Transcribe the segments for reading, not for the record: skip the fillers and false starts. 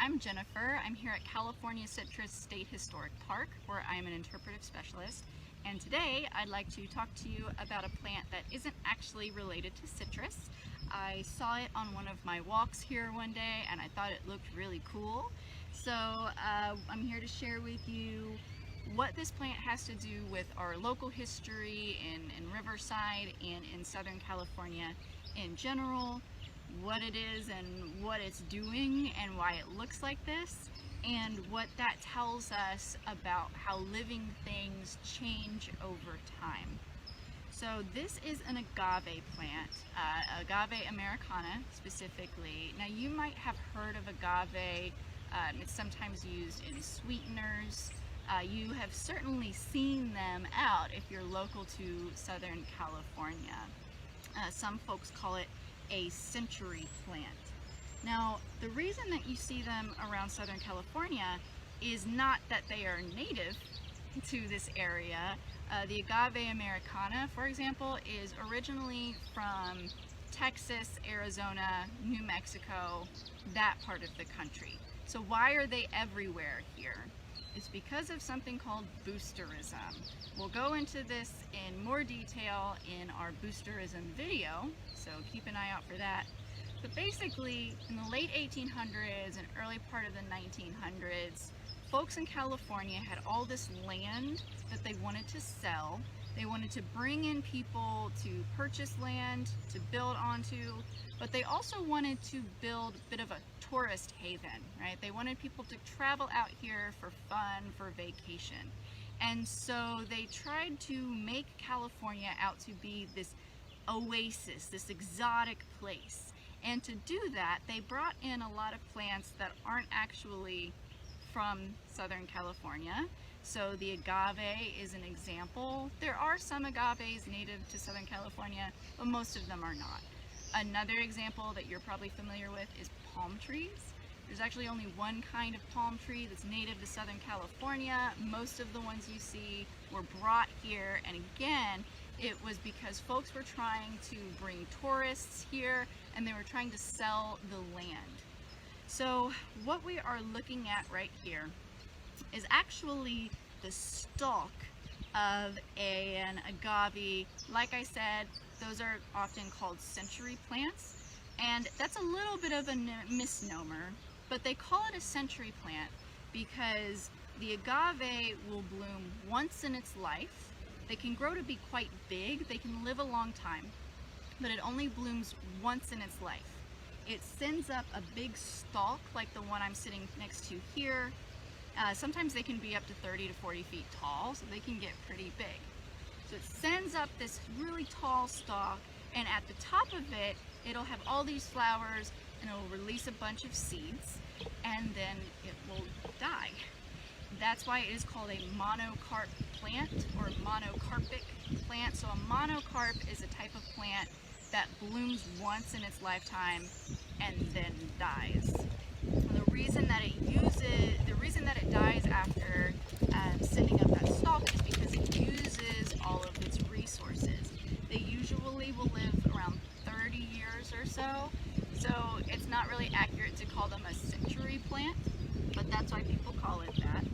I'm Jennifer. I'm here at California Citrus State Historic Park, where I'm an interpretive specialist. And today I'd like to talk to you about a plant that isn't actually related to citrus. I saw it on one of my walks here one day and I thought it looked really cool. So I'm here to share with you what this plant has to do with our local history in Riverside and in Southern California in general, what it is and what it's doing and why it looks like this, and what that tells us about how living things change over time. So this is an agave plant, Agave americana specifically. Now you might have heard of agave. It's sometimes used in sweeteners. You have certainly seen them out if you're local to Southern California. Some folks call it a century plant. Now, the reason that you see them around Southern California is not that they are native to this area. The Agave americana, for example, is originally from Texas, Arizona, New Mexico, that part of the country. So why are they everywhere here? It's because of something called boosterism. We'll go into this in more detail in our boosterism video, so keep an eye out for that. But basically, in the late 1800s and early part of the 1900s, folks in California had all this land that they wanted to sell. They wanted to bring in people to purchase land, to build onto, but they also wanted to build a bit of a tourist haven, right? They wanted people to travel out here for fun, for vacation. And so they tried to make California out to be this oasis, this exotic place. And to do that, they brought in a lot of plants that aren't actually from Southern California. So the agave is an example. There are some agaves native to Southern California, but most of them are not. Another example that you're probably familiar with is palm trees. There's actually only one kind of palm tree that's native to Southern California. Most of the ones you see were brought here, and again, it was because folks were trying to bring tourists here and they were trying to sell the land. So what we are looking at right here is actually the stalk of an agave. Like I said, those are often called century plants, and that's a little bit of a misnomer, but they call it a century plant because the agave will bloom once in its life. They can grow to be quite big, they can live a long time, but it only blooms once in its life. It sends up a big stalk like the one I'm sitting next to here. Sometimes they can be up to 30 to 40 feet tall, so they can get pretty big. So it sends up this really tall stalk, and at the top of it, it'll have all these flowers and it'll release a bunch of seeds, and then it will die. That's why it is called a monocarp plant or monocarpic plant. So a monocarp is a type of plant that blooms once in its lifetime and then dies. The reason that it dies after sending up that stalk is because it uses all of its resources. They usually will live around 30 years or so, so it's not really accurate to call them a century plant, but that's why people call it that.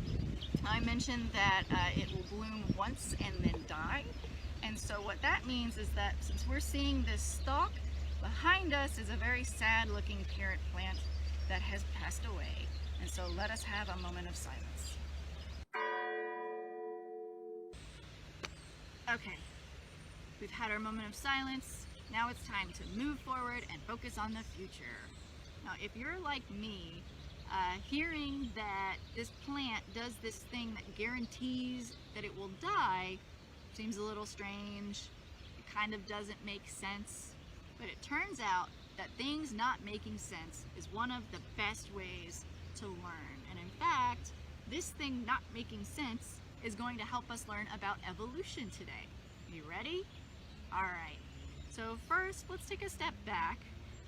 I mentioned that it will bloom once and then die, and so what that means is that since we're seeing this stalk, behind us is a very sad looking parent plant that has passed away. And so let us have a moment of silence. Okay, we've had our moment of silence. Now it's time to move forward and focus on the future. Now, if you're like me, hearing that this plant does this thing that guarantees that it will die seems a little strange. It kind of doesn't make sense. But it turns out that things not making sense is one of the best ways to learn. And in fact, this thing not making sense is going to help us learn about evolution today. You ready? All right. So first, let's take a step back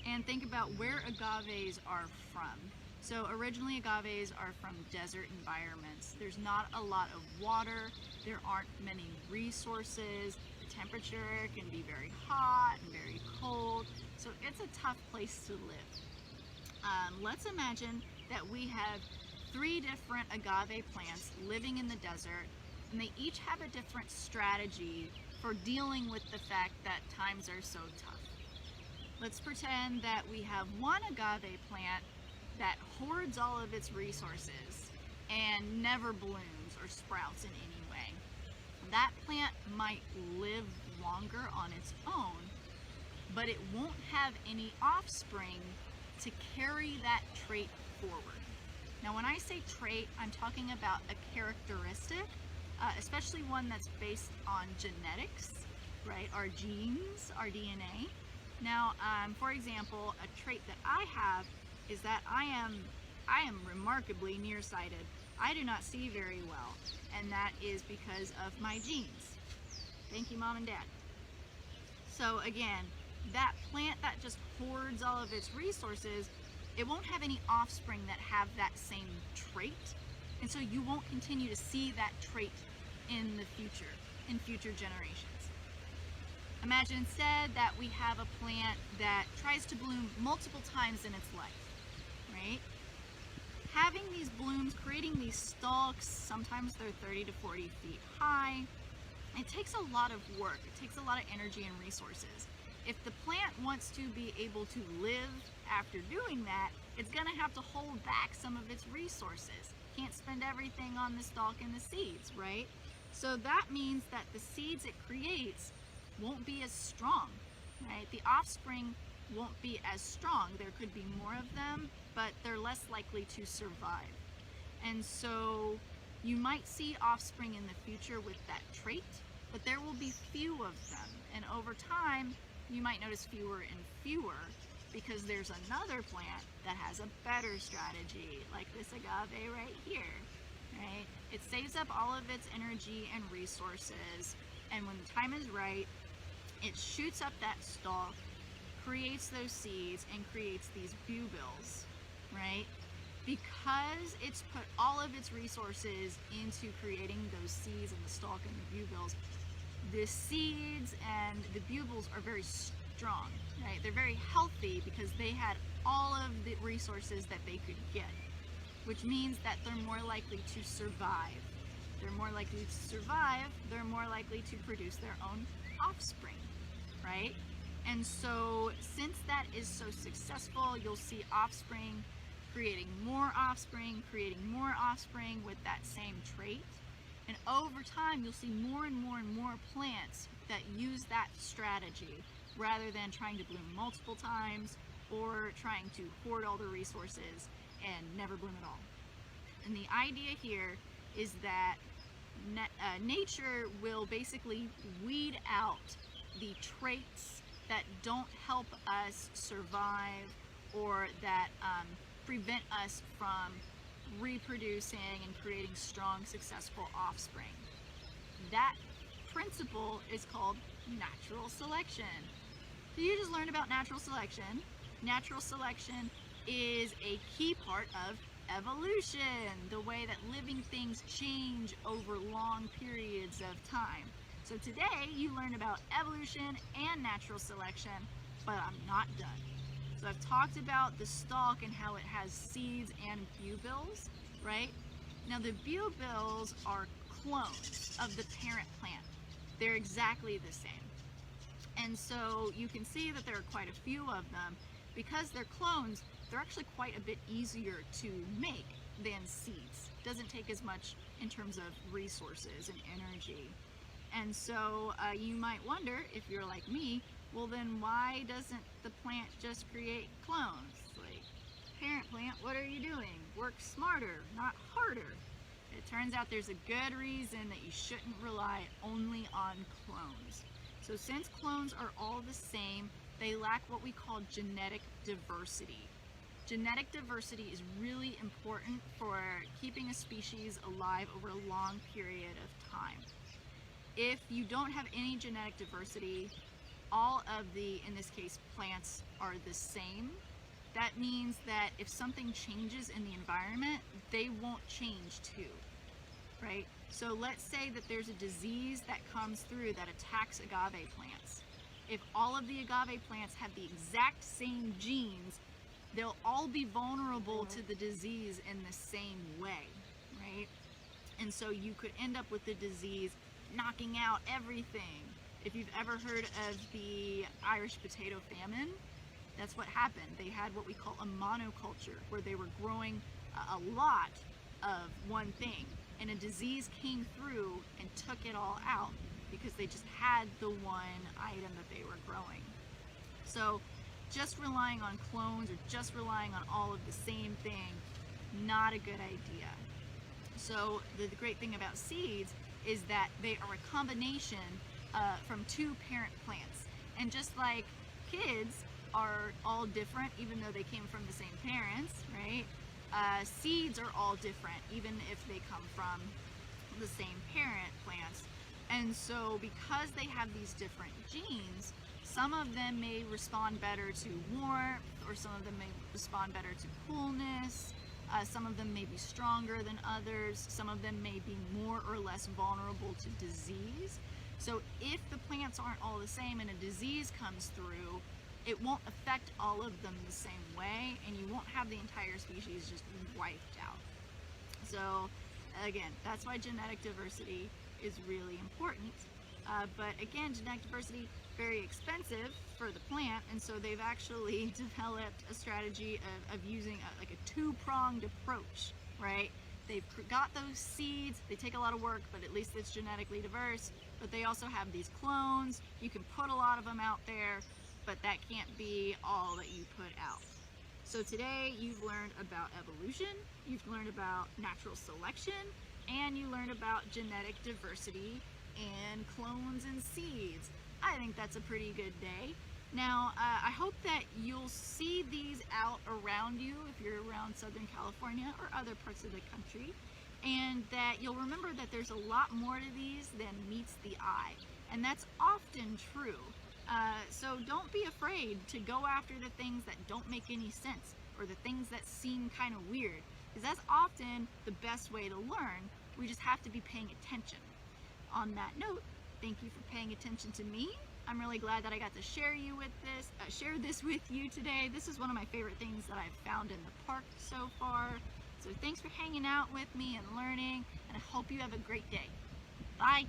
and think about where agaves are from. So originally agaves are from desert environments. There's not a lot of water, there aren't many resources, the temperature can be very hot and very cold, so it's a tough place to live. Let's imagine that we have 3 different agave plants living in the desert, and they each have a different strategy for dealing with the fact that times are so tough. Let's pretend that we have one agave plant that hoards all of its resources and never blooms or sprouts in any way. That plant might live longer on its own, but it won't have any offspring to carry that trait forward. Now, when I say trait, I'm talking about a characteristic, especially one that's based on genetics, right? Our genes, our DNA. Now, for example, a trait that I have is that I am remarkably nearsighted. I do not see very well, and that is because of my genes. Thank you, Mom and Dad. So again, that plant that just hoards all of its resources, it won't have any offspring that have that same trait, and so you won't continue to see that trait in the future, in future generations. Imagine instead that we have a plant that tries to bloom multiple times in its life, right? Having these blooms, creating these stalks, sometimes they're 30 to 40 feet high, it takes a lot of work, it takes a lot of energy and resources. If the plant wants to be able to live after doing that, it's going to have to hold back some of its resources. Can't spend everything on the stalk and the seeds, right? So that means that the seeds it creates won't be as strong, right? The offspring won't be as strong. There could be more of them, but they're less likely to survive. And so you might see offspring in the future with that trait, but there will be few of them. And over time, you might notice fewer and fewer because there's another plant that has a better strategy, like this agave right here, right? It saves up all of its energy and resources, and when the time is right, it shoots up that stalk, creates those seeds, and creates these bugles, right? Because it's put all of its resources into creating those seeds and the stalk and the bugles, the seeds and the bugles are very strong, right? They're very healthy because they had all of the resources that they could get, which means that they're more likely to survive. They're more likely to survive, they're more likely to produce their own offspring, right? And so since that is so successful, you'll see offspring creating more offspring with that same trait. And over time, you'll see more and more and more plants that use that strategy rather than trying to bloom multiple times or trying to hoard all the resources and never bloom at all. And the idea here is that nature will basically weed out the traits that don't help us survive or that prevent us from reproducing and creating strong, successful offspring. That principle is called natural selection. So you just learned about natural selection. Natural selection is a key part of evolution, the way that living things change over long periods of time. So today you learned about evolution and natural selection, but I'm not done. So I've talked about the stalk and how it has seeds and bugles, right? Now the bugles are clones of the parent plant. They're exactly the same. And so you can see that there are quite a few of them. Because they're clones, they're actually quite a bit easier to make than seeds. Doesn't take as much in terms of resources and energy. And so you might wonder, if you're like me, well then why doesn't the plant just create clones? Like, parent plant, what are you doing? Work smarter, not harder. It turns out there's a good reason that you shouldn't rely only on clones. So since clones are all the same, they lack what we call genetic diversity. Genetic diversity is really important for keeping a species alive over a long period of time. If you don't have any genetic diversity, all of the, in this case, plants are the same. That means that if something changes in the environment, they won't change too, right? So let's say that there's a disease that comes through that attacks agave plants. If all of the agave plants have the exact same genes, they'll all be vulnerable to the disease in the same way, right? And so you could end up with the disease knocking out everything. If you've ever heard of the Irish potato famine, that's what happened. They had what we call a monoculture, where they were growing a lot of one thing, and a disease came through and took it all out because they just had the one item that they were growing. So just relying on clones or just relying on all of the same thing, not a good idea. So the great thing about seeds is that they are a combination from two parent plants. And just like kids are all different, even though they came from the same parents, right? Seeds are all different, even if they come from the same parent plants. And so because they have these different genes, some of them may respond better to warmth, or some of them may respond better to coolness. Some of them may be stronger than others. Some of them may be more or less vulnerable to disease. So if the plants aren't all the same and a disease comes through, it won't affect all of them the same way, and you won't have the entire species just wiped out. So again, that's why genetic diversity is really important. But again, genetic diversity, very expensive for the plant, and so they've actually developed a strategy of using like a two-pronged approach, right? They've got those seeds, they take a lot of work, but at least it's genetically diverse, but they also have these clones. You can put a lot of them out there, but that can't be all that you put out. So today you've learned about evolution, you've learned about natural selection, and you learned about genetic diversity and clones and seeds. I think that's a pretty good day. Now, I hope that you'll see these out around you if you're around Southern California or other parts of the country, and that you'll remember that there's a lot more to these than meets the eye, and that's often true. So don't be afraid to go after the things that don't make any sense, or the things that seem kind of weird, because that's often the best way to learn. We just have to be paying attention. On that note, thank you for paying attention to me. I'm really glad that I got to share this with you today. This is one of my favorite things that I've found in the park so far. So thanks for hanging out with me and learning, and I hope you have a great day. Bye.